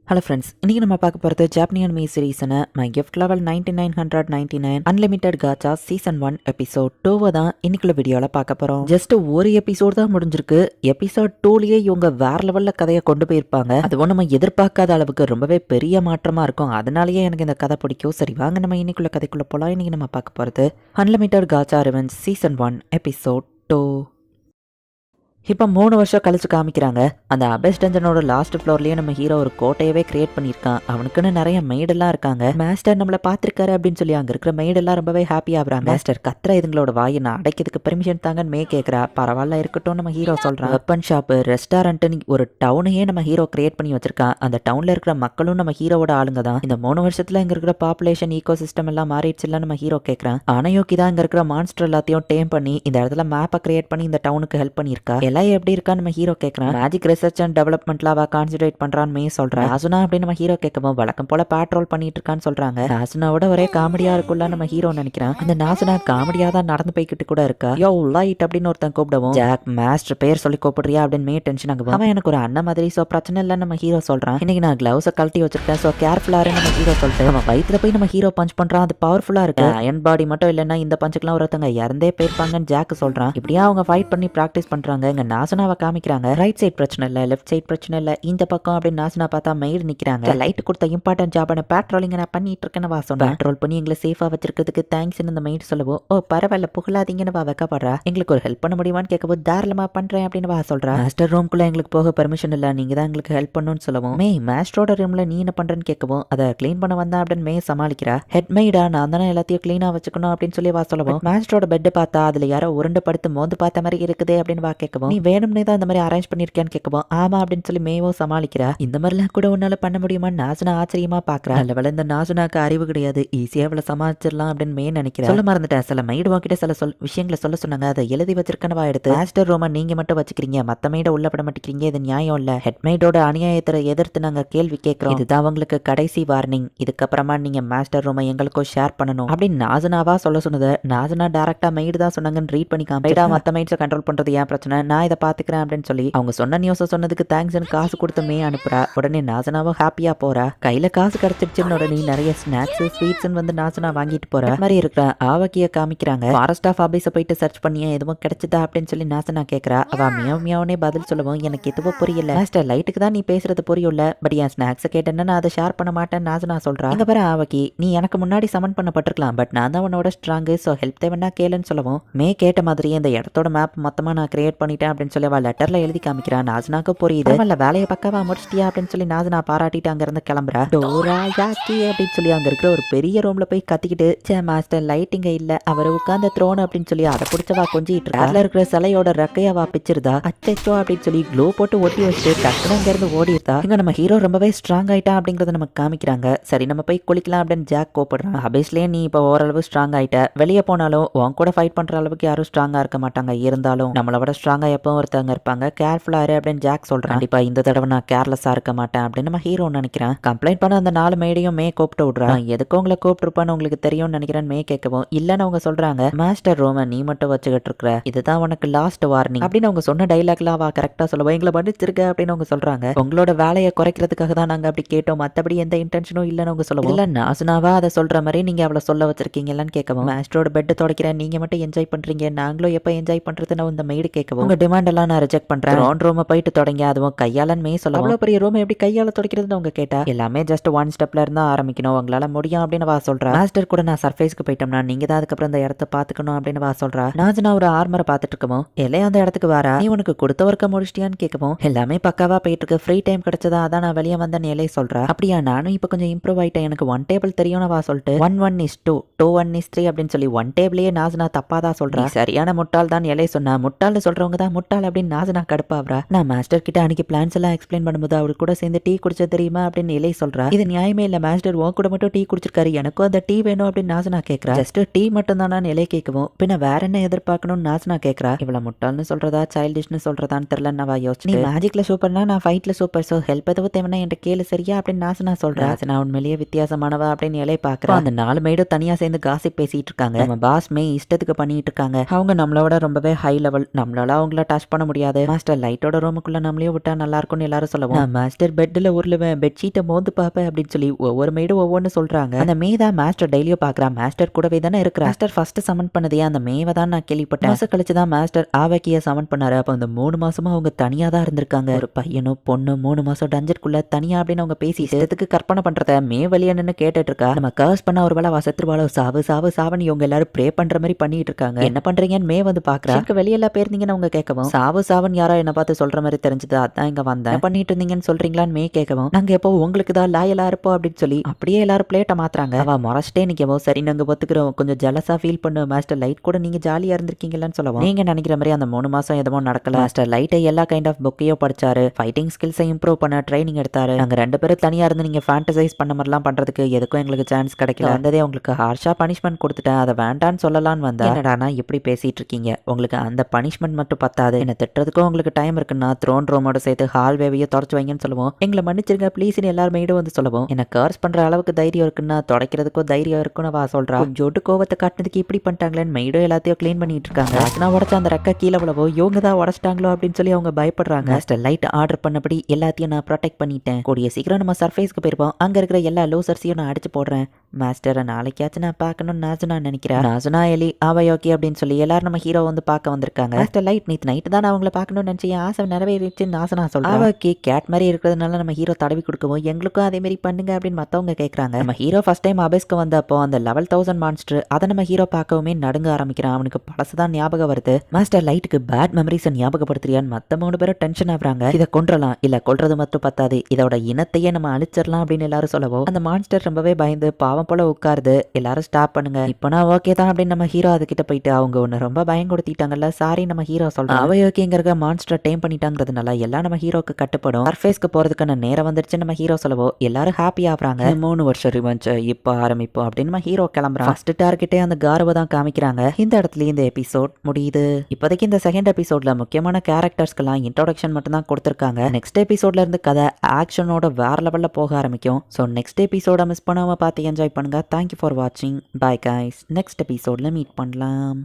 Hello friends, இன்னைக்கு நம்ம பார்க்க போகிறது ஜாப்பனியன் மீ சீரீஸ்னு மை கிஃப்ட் லெவல் 9999 அன்லிமிட்டட் காச்சா சீசன் 1 எபிசோட் 2 தான் இன்னைக்குள்ள வீடியோவில் பார்க்க போகிறோம். ஜஸ்ட் ஒரு எபிசோட் தான் முடிஞ்சிருக்கு. எபிசோட் 2லயே இவங்க வேற லெவலில் கதையை கொண்டு போயிருப்பாங்க. அதுவும் நம்ம எதிர்பார்க்காத அளவுக்கு ரொம்பவே பெரிய மாற்றமாக இருக்கும். அதனாலேயே எனக்கு இந்த கதை பிடிக்கும். சரி வாங்க நம்ம இன்னைக்குள்ள கதைக்குள்ளே போகலாம். இன்னைக்கு நம்ம பார்க்க போகிறது அன்லிமிட்டட் காச்சா ரிவெஞ்ச் சீசன் 1 எபிசோட் 2. இப்போ 3 வருஷம் கழிச்சு காமிக்கிறாங்க. அந்த அபேஸ் டஞ்சனோட லாஸ்ட் ஃப்ளோர்லயே நம்ம ஹீரோ ஒரு கோட்டையவே கிரியேட் பண்ணியிருக்கான். அவனுக்குன்னு நிறைய மெய்டெல்லாம் இருக்காங்க. மாஸ்டர் நம்மளை பார்த்துருக்காரு அப்படின்னு சொல்லி அங்கே இருக்கிற மெய்டெல்லாம் ரொம்பவே ஹாப்பி ஆகுறாங்க. மாஸ்டர் கத்துற இதுங்களோட வாயை நான் அடைக்கிறதுக்கு பெர்மிஷன் தாங்கன்னு மே கேட்குறா. பரவாயில்ல இருக்கட்டும் நம்ம ஹீரோ சொல்றான். வெப்பன் ஷாப்பு, ரெஸ்டாரண்ட்னு ஒரு டவுனையே நம்ம ஹீரோ கிரியேட் பண்ணி வச்சிருக்கான். அந்த டவுன்ல இருக்கிற மக்களும் நம்ம ஹீரோவோட ஆளுங்க தான். இந்த 3 வருஷத்துல இங்க இருக்கிற பாப்புலேஷன் ஈகோ சிஸ்டம் எல்லாம் மாறிடுச்சுல நம்ம ஹீரோ கேட்கறான். ஆனையோக்கி தான் இங்க இருக்கிற மான்ஸ்டர் எல்லாத்தையும் டேம் பண்ணி இந்த இடத்துல மேப்பை கிரியேட் பண்ணி இந்த டவுனுக்கு ஹெல்ப் பண்ணியிருக்கா. எல்லாம் எப்படி இருக்கா நம்ம ஹீரோ கேட்கறான். மேஜிக் ரிசர்ச் அண்ட் டெவலப்மெண்ட்ல அவ கான்சென்ட்ரேட் பண்றான்னு மே சொல்றான். நாசுனா அப்படின்னு நம்ம ஹீரோ கேட்கவும் வழக்கம் போல பேட்ரோல் பண்ணிட்டு இருக்கான்னு சொல்றாங்க. நாசுனாவோட ஒரே காமெடியா இருக்குல்ல நம்ம ஹீரோ நினைக்கிறான். அந்த நாசுனா காமெடியா தான் நடந்து போய்கிட்டு கூட இருக்கா. யோ லைட் அப்படின்னு ஒருத்தன் கூப்பிடவும் ஜாக் மாஸ்டர் பேர் சொல்லி கூப்பிடுறியா அப்படின்னு மே டென்ஷன் ஆகும். அவன் எனக்கு ஒரு அண்ணன் மாதிரி சோ பிரச்சனை இல்ல நம்ம ஹீரோ சொல்றான். இன்னைக்கு நான் கிளவுஸை கழட்டி வச்சிருக்கேன் சோ கேர்ஃபுல்லா இரு நம்ம ஹீரோ சொல்லிட்டு நம்ம வயித்துல போய் நம்ம ஹீரோ பஞ்ச் பண்றான். அது பவர்ஃபுல்லா இருக்கு. அயன் பாடி மட்டும் இல்லைன்னா இந்த பஞ்சுக்கெல்லாம் ஒருத்தங்க இறந்தே போயிருப்பாங்கன்னு ஜாக் சொல்றான். இப்படியா அவங்க ஃபைட் பண்ணி பிராக்டிஸ் பண்றாங்க. இங்க நாசுனாவை காமிக்கிறாங்க. ரைட் சைட் பிரச்சனை இல்ல, லெஃப்ட் சைட் பிரச்சனை இல்ல, இந்த பக்கம் அப்படின்னு நாசுனா பார்த்தா மெய்டு நிக்கிறாங்க. லைட் கொடுத்த இம்பார்ட்டன்ட் ஜாபான பேட்ரோலிங் நான் பண்ணிட்டு இருக்கேன்னு வா சொன்னா. பேட்ரோல் பண்ணி எங்களை சேஃபா வச்சிருக்கிறதுக்கு தேங்க்ஸ் இந்த மெய்டு சொல்லவும் ஓ பரவாயில்ல புகழாதீங்கன்னு வா வைக்கப்படுறா. எங்களுக்கு ஒரு ஹெல்ப் பண்ண முடியுமான்னு கேட்கவும் தாராளமா பண்றேன் அப்படின்னு வா சொல்றா. மாஸ்டர் ரூம்குள்ள எங்களுக்கு போக பெர்மிஷன் இல்ல, நீங்க தான் எங்களுக்கு ஹெல்ப் பண்ணணும்னு சொல்லவும் மே மாஸ்டரோட ரூம்ல நீ என்ன பண்றேன்னு கேட்கவும் அதை கிளீன் பண்ண வந்தா அப்படின்னு மே சமாளிக்கிறா. ஹெட் மெய்டா நான் தானே எல்லாத்தையும் கிளீனா வச்சுக்கணும் அப்படின்னு சொல்லி வா சொல்லவும் மாஸ்டரோட பெட் பார்த்தா அதுல யாரோ உருண்டு படுத்து மோந்து பார்த்த மாதிரி இருக்குது அப்படின்னு வா கேட்கவும் நீ வேணும்னே தான் இந்த மாதிரி அரேஞ்ச் பண்ணிருக்கேன்னு கேட்கவும் ஆமா அப்படின்னு சொல்லி மேவோ சமாளிக்கிறா. இந்த மாதிரிலாம் கூட உன்னால பண்ண முடியுமா நாசுனா ஆச்சரியமா பாக்குறா. நல்ல இந்த நாசுனாக்கு அறிவு கிடையாது, ஈஸியா அவளை சமாளிச்சிடலாம் அப்படின்னு மே நினைக்கிறேன். சொல்ல மறந்துட்டேன், சில மெய்டு வாங்கிட்ட சில விஷயங்களை சொல்ல சொன்னாங்க, அதை எழுதி வச்சிருக்கனவா எடுத்து மாஸ்டர் ரூமை நீங்க மட்டும் வச்சுக்கிறீங்க, மத்த மெய்ட உள்ள பட மாட்டேங்கிறீங்க, இது நியாயம் இல்ல. ஹெட் மெய்டோட அநியாயத்தை எதிர்த்து நாங்க கேள்வி கேட்கிறோம். இதுதான் உங்களுக்கு கடைசி வார்னிங். இதுக்கப்புறமா நீங்க மாஸ்டர் ரூமை எங்களுக்கும் ஷேர் பண்ணணும் அப்படின்னு நாசுனாவா சொல்ல சொன்னது. நாசுனா டைரக்டா மெய்டு தான் சொன்னாங்கன்னு ரீட் பண்ணி காமிச்சா மத்த மெய்ட்ஸை கண்ட்ரோல் பண்றது ஏன் பிரச்சனை, நான் இதை பாத்துக்கிறேன் அப்படின்னு சொல்லி அவங்க சொன்ன நியூஸை சொன்னதுக்கு தேங்க்ஸ்னு காசு கொடுத்து மே அனுப்புறா. உடனே நாசனாவும் ஹாப்பியா போறா. கையில காசு கிடைச்சிருச்சுன்னு உடனே நிறைய ஸ்நாக்ஸ் ஸ்வீட்ஸ் வந்து நாசனா வாங்கிட்டு போறா. மாதிரி இருக்கிற ஆவக்கிய காமிக்கிறாங்க. ஃபாரஸ்ட் ஆஃப் ஆபீஸை போயிட்டு சர்ச் பண்ணியா எதுவும் கிடைச்சதா அப்படின்னு சொல்லி நாசனா கேட்கறா. அவ மியாவ் மியாவனே பதில் சொல்லவும் எனக்கு எதுவும் புரியல மாஸ்டர், லைட்டுக்கு தான் நீ பேசுறது புரியல, பட் என் ஸ்நாக்ஸை கேட்டேன்னா நான் அதை ஷேர் பண்ண மாட்டேன் நாசனா சொல்றா. இங்க பாரு ஆவக்கி, நீ எனக்கு முன்னாடி சமன் பண்ணப்பட்டிருக்கலாம், பட் நான் தான் உன்னோட ஸ்ட்ராங்கு, சோ ஹெல்ப் தேவைன்னா கேளுன்னு சொல்லவும் மே கேட்ட மாதிரியே இந்த இடத்தோட மேப் மொத்தமா நான் கிரியேட் பண்ணிட்டேன் அப்படின்னு சொல்லி அவ லெட்டர்ல எழுதி காமிக்கிறா. நாசனாக்கு புரியுது. வேலையை பக்கவா முடிச்சிட்டியா அப்படின்னு சொல்லி நாசனா பாராட்டிட்டு அங்க இருந்து கிளம்புறா. டோரா யாக்கி அப்படின்னு சொல்லி அங்க இருக்கிற ஒரு பெரிய ரூம்ல போய் கத்திக்கிட்டு சே மாஸ்டர் லைட்டிங்க இல்ல, அவரை உட்கார்ந்த த்ரோன் அப்படின்னு சொல்லி அதை பிடிச்சவா கொஞ்சிட்டு இருக்கா. இருக்கிற சிலையோட ரெக்கையவா பிச்சிருதா. அச்சோ அப்படின்னு சொல்லி க்ளோ போட்டு ஒட்டி வச்சுட்டு டக்குனு அங்க இருந்து ஓடிடுதா. இங்க நம்ம ஹீரோ ரொம்பவே ஸ்ட்ராங் ஆயிட்டா அப்படிங்கறத நமக்கு காமிக்கிறாங்க. சரி நம்ம போய் குளிக்கலாம் அப்படின்னு ஜாக் கூப்பிடுறான். அபேஸ்லயே நீ இப்ப ஓரளவு ஸ்ட்ராங் ஆயிட்ட, வெளியே போனாலும் உன் கூட ஃபைட் பண்ற அளவுக்கு யாரும் ஸ்ட்ராங்கா இருக்க மாட்டாங்க, இருந்தாலும் நம்மளை விட ஸ்ட்ராங்கா எப்பவும் ஒருத்தவங்க இருப்பாங்க, கேர்ஃபுல்லா இரு அப்படின்னு ஜாக் சொல்றான். கண்டிப்பா இந்த தடவை நான் கேர்லெஸ்ஸா இருக்க மாட்டேன் அப்படின்னு நம்ம ஹீரோ நினைக்கிறேன். கம்ப்ளைண்ட் பண்ண அந்த 4 மெய்டையும் மே கூப்பிட்டு விடுறான். எதுக்கு உங்களை கூப்பிட்டுருப்பான்னு உங்களுக்கு தெரியும்னு நினைக்கிறேன் மே கேட்கவும் இல்லன்னு அவங்க சொல்றாங்க. மாஸ்டர் ரூமை நீ மட்டும் வச்சுக்கிட்டு இருக்கிற, இதுதான் உனக்கு லாஸ்ட் வார்னிங் அப்படின்னு அவங்க சொன்ன டைலாக்லாம் அவ கரெக்டா சொல்லுவா. எங்களை மன்னிச்சிருக்க அப்படின்னு அவங்க சொல்றாங்க. உங்களோட வேலையை குறைக்கிறதுக்காக தான் நாங்க அப்படி கேட்டோம், மத்தபடி எந்த இன்டென்ஷனும் இல்லன்னு அவங்க சொல்லுவோம். இல்ல நாசுனாவா அதை சொல்ற மாதிரி நீங்க அவளை சொல்ல வச்சிருக்கீங்களான்னு கேட்கவும் மாஸ்டரோட பெட் துடைக்கிறேன், நீங்க மட்டும் என்ஜாய் பண்றீங்க, நாங்களும் எப்ப என்ஜாய் பண்றதுன்னு இந்த மெய்டு கேட்கவும் உங்க டிமாண்ட் எல்லாம் நான் ரிஜெக்ட் பண்றேன், ரூமை போயிட்டு தொடங்க, அதுவும் கையாலன்னு மே சொல்ல அவ்வளவு பெரிய ரூம் எப்படி கையால துடைக்கிறதுன்னு அவங்க கேட்டா எல்லாமே ஜஸ்ட் 1 ஸ்டெப்ல இருந்தா ஆரம்பிக்கணும், உங்களால முடியும் அப்படின்னு வா சொல்றா. மாஸ்டர் கூட நான் சர்ஃபேஸ்க்கு போயிட்டோம்னா நீங்க தான் அதுக்கப்புறம் இந்த இடத்த பாத்துக்கணும் அப்படின்னு வா சொல்றா. நாஜனா ஒரு ஆர்மரை பாத்துட்டு இருக்கவும் எல்லையா அந்த இடத்துக்கு வரா. நீ உனக்கு கொடுத்த ஒர்க்க முடிச்சிட்டியான்னு கேட்கவும் எல்லாமே பக்காவா போயிட்டு இருக்கு, ஃப்ரீ டைம் கிடைச்சதா அதான் நான் வெளியே வந்தேன் எல்லை சொல்றா. அப்படியா நானும் இப்ப கொஞ்சம் இம்ப்ரூவ் ஆயிட்டேன், எனக்கு 1 டேபிள் தெரியும்னு வா சொல்லிட்டு 1 1 is 2 2 1 is 3 அப்படின்னு சொல்லி 1 டேபிளையே நாஜனா தப்பாதான் சொல்றா. சரியான முட்டாள் தான் எல்லை சொன்னா, முட்டாள்னு சொல்றவங்க தான் முட்டாள் அப்படின்னு நாஜனா கடுப்பாவரா. நான் மாஸ்டர் கிட்ட அன்னைக்கு பிளான்ஸ் எல்லாம் எக்ஸ்பிளைன் பண்ணும்போது அவரு கூட சேர்ந்து டீ குடிச்ச தெரியுமா அப்படின்னு இலை சொல்றா. இது நியாயமே இல்ல மாஸ்டர், உன் கூட மட்டும் டீ குடிச்சிருக்காரு, எனக்கும் அந்த டீ வேணும் அப்படின்னு நாசனா கேட்கறா. ஜஸ்ட் டீ மட்டும் தானா இலை கேட்கவும் பின்ன வேற என்ன எதிர்பார்க்கணும்னு நாசனா கேட்கறா. இவ்வளவு முட்டாள்னு சொல்றதா சைல்டிஷ்னு சொல்றதான்னு தெரியல. நான் யோசிச்சு நீ மேஜிக்ல சூப்பர்னா நான் ஃபைட்ல சூப்பர், சோ ஹெல்ப் எதுவும் தேவைன்னா என்கிட்ட கேளு சரியா அப்படின்னு நாசனா சொல்றா. நான் உண்மையிலேயே வித்தியாசமானவா அப்படின்னு இலை பாக்குறா. அந்த 4 மெய்டும் தனியா சேர்ந்து காசிப் பேசிட்டு இருக்காங்க. நம்ம பாஸ் மே இஷ்டத்துக்கு பண்ணிட்டு இருக்காங்க. அவங்க நம்மளோட ரொம்பவே ஹை லெவல், நம்மளால அவங்கள அவங்கள டச் பண்ண முடியாது. மாஸ்டர் லைட்டோட ரூமுக்குள்ள நம்மளையும் விட்டா நல்லா இருக்கும்னு எல்லாரும் சொல்லுவோம். நான் மாஸ்டர் பெட்ல உருளுவேன், பெட்ஷீட்டை மோந்து பாப்பேன் அப்படின்னு சொல்லி ஒவ்வொரு மெய்டும் ஒவ்வொன்னு சொல்றாங்க. அந்த மே தான் மாஸ்டர் டெய்லியும் பாக்குறா. மாஸ்டர் கூடவே தானே இருக்கிற. மாஸ்டர் ஃபர்ஸ்ட் சமன் பண்ணதே அந்த மேவை தான் நான் கேள்விப்பட்டேன். மாசம் கழிச்சு தான் மாஸ்டர் ஆவக்கிய சமன் பண்ணாரு. அப்ப அந்த 3 மாசமா அவங்க தனியா தான் இருந்திருக்காங்க. ஒரு பையனும் பொண்ணு 3 மாசம் டஞ்சருக்குள்ள தனியா அப்படின்னு அவங்க பேசி சேர்த்துக்கு கற்பனை பண்றத மே வழியா நின்னு கேட்டுட்டு இருக்கா. நம்ம கர்ஸ் பண்ண ஒரு வேளை வசத்துருவாளோ சாவு சாவு சாவன் இவங்க எல்லாரும் ப்ரே பண்ற மாதிரி பண்ணிட்டு இருக்காங்க. என்ன பண்றீங்கன்னு மே வந்து பாக்குறா. வெளியெல்லாம் போயிருந்தீங்கன்னு அவங்க கேட்கவும் சாவு சாவன் யாரோ என்ன பார்த்து சொல்ற மாதிரி தெரிஞ்சது. அதான் இங்க வந்தேன். பண்ணிட்டு இருந்தீங்கன்னு சொல்றீங்களான்னு மே கேட்கவும் நாங்க எப்போ உங்களுக்கு தான் லாயலா இருப்போம் அப்படின்னு சொல்லி அப்படியே எல்லாரும் பிளேட்டை மாத்துறாங்க. அவ முறைச்சிட்டே நிக்கவும் சரி நாங்க ஒத்துக்கிறோம், கொஞ்சம் ஜலசா ஃபீல் பண்ணு மாஸ்டர் லைட் கூட நீங்க ஜாலியா இருந்திருக்கீங்கன்னு சொல்லவும் நீங்க நினைக்கிற மாதிரி அந்த 3 மாசம் எதுவும் நடக்கல. மாஸ்டர் லைட்டை எல்லா கைண்ட் ஆஃப் புக்கையோ படிச்சாரு, ஃபைட்டிங் ஸ்கில்ஸை இம்ப்ரூவ் பண்ண ட்ரைனிங் எடுத்தாரு. நாங்க 2 பேரும் தனியா இருந்து நீங்க ஃபேண்டசைஸ் பண்ண மாதிரிலாம் பண்றதுக்கு எதுக்கும் எங்களுக்கு சான்ஸ் கிடைக்கல. வந்ததே உங்களுக்கு ஹார்ஷா பனிஷ்மெண்ட் கொடுத்துட்டேன், அதை வேண்டான்னு சொல்லலான்னு வந்தேன். என்னடானா இப்படி பேசிட்டு இருக்கீங்க, உங்களுக்கு அந்த பனிஷ்மெண்ட் மட்டும் பத்தாது, என்ன திட்டுறதுக்கும் உங்களுக்கு டைம் இருக்குன்னா த்ரோன் ரூமோட சேர்த்து ஹால் வேவையோ தொடச்சு வைங்கன்னு சொல்லுவோம். எங்களை மன்னிச்சிருங்க ப்ளீஸ்னு எல்லாருமே வந்து சொல்லுவோம். என்ன கர்ஸ் பண்ற அளவுக்கு தைரியம் இருக்குன்னா தொடக்கிறதுக்கும் தைரியம் இருக்குன்னு வா சொல்றா. கொஞ்சோட்டு கோவத்தை காட்டுறதுக்கு இப்படி பண்ணிட்டாங்களேன்னு மெய்டோ எல்லாத்தையும் கிளீன் பண்ணிட்டு இருக்காங்க. நான் உடச்ச அந்த ரெக்க கீழே விழவோ இவங்க தான் உடச்சிட்டாங்களோ அப்படின்னு சொல்லி அவங்க பயப்படுறாங்க. மாஸ்டர் லைட் ஆர்டர் பண்ணபடி எல்லாத்தையும் நான் ப்ரொடெக்ட் பண்ணிட்டேன். கூடிய சீக்கிரம் நம்ம சர்ஃபேஸ்க்கு போயிருப்போம். அங்க இருக்கிற எல்லா லூசர்ஸையும் நான் அடிச்சு போடுறேன். மாஸ்டரை நாளைக்காச்சும் நான் பார்க்கணும்னு நாசுனா நினைக்கிறேன். நாசுனா எலி ஆவையோக்கி அப்படின்னு சொல்லி எல்லாரும் நம்ம ஹீரோ வந்து பார்க்க வந்திருக்காங்க. மாஸ்டர் லைட் நேற்று நைட்டு தான் அவங்கள பார்க்கணும்னு நினைச்சு ஆசை நிறைவேறிச்சுன்னு நாசனா சொல்றேன். ஆவையோக்கி கேட் மாதிரி இருக்கிறதுனால நம்ம ஹீரோ தடவி கொடுக்கவும் எங்களுக்கும் அதே மாதிரி பண்ணுங்க அப்படின்னு மத்தவங்க கேட்கறாங்க. நம்ம ஹீரோ ஃபர்ஸ்ட் டைம் அபேஸ்க்கு வந்தப்போ அந்த லெவல் 1000 மான்ஸ்டர் அதை நம்ம ஹீரோ பார்க்கவுமே நடுங்க ஆரம்பிக்கிறான். அவனுக்கு பழசுதான் ஞாபகம் வருது. மாஸ்டர் லைட்டுக்கு பேட் மெமரிஸை ஞாபகப்படுத்துறியான்னு மத்த 3 பேரும் டென்ஷன் ஆகுறாங்க. இதை கொன்றலாம், இல்ல கொல்றது மட்டும் பத்தாது, இதோட இனத்தையே நம்ம அழிச்சிடலாம் அப்படின்னு எல்லாரும் சொல்லவும் அந்த மான்ஸ்டர் ரொம்பவே பயந்து பாவம் போல உட்காருது. எல்லாரும் ஸ்டாப் பண்ணுங்க, இப்போ நான் ஓகே தான் அப்படின்னு நம்ம ஹீரோ அதுகிட்ட போயிட்டு அவங்க ஒன்னு ரொம்ப பயங்கொடுத்திட்டாங்கல்ல சாரி நம்ம ஹீரோ சொல்றோம். அவ ஓகேங்கிற மான்ஸ்டர் டைம் பண்ணிட்டாங்கிறதுனால எல்லாம் நம்ம ஹீரோக்கு கட்டுப்படும். சர்ஃபேஸ்க்கு போறதுக்கான நேரம் வந்துருச்சு நம்ம ஹீரோ சொல்லவோ எல்லாரும் ஹாப்பி ஆகுறாங்க. 3 வருஷம் ரிவெஞ்ச் இப்போ ஆரம்பிப்போம் அப்படின்னு நம்ம ஹீரோ கிளம்புறான். ஃபர்ஸ்ட் டார்கெட்டே அந்த கார்வை தான் காமிக்கிறாங்க. இந்த இடத்துல இந்த எபிசோட் முடியுது. இப்போதைக்கு இந்த செகண்ட் எபிசோட்ல முக்கியமான கேரக்டர்ஸ்க்கெல்லாம் இன்ட்ரோடக்ஷன் மட்டும் தான் கொடுத்துருக்காங்க. நெக்ஸ்ட் எபிசோட்ல இருந்து கதை ஆக்ஷனோட வேற லெவல்ல போக ஆரம்பிக்கும். ஸோ நெக்ஸ்ட் எபிசோட மிஸ் பண்ணாம பார்த்து என்ஜாய் பண்ணுங்க. தேங்க்யூ ஃபார் வாட்சிங். Bye guys. நெக்ஸ்ட் எபிசோட்ல மீட் பண்ணலாம்.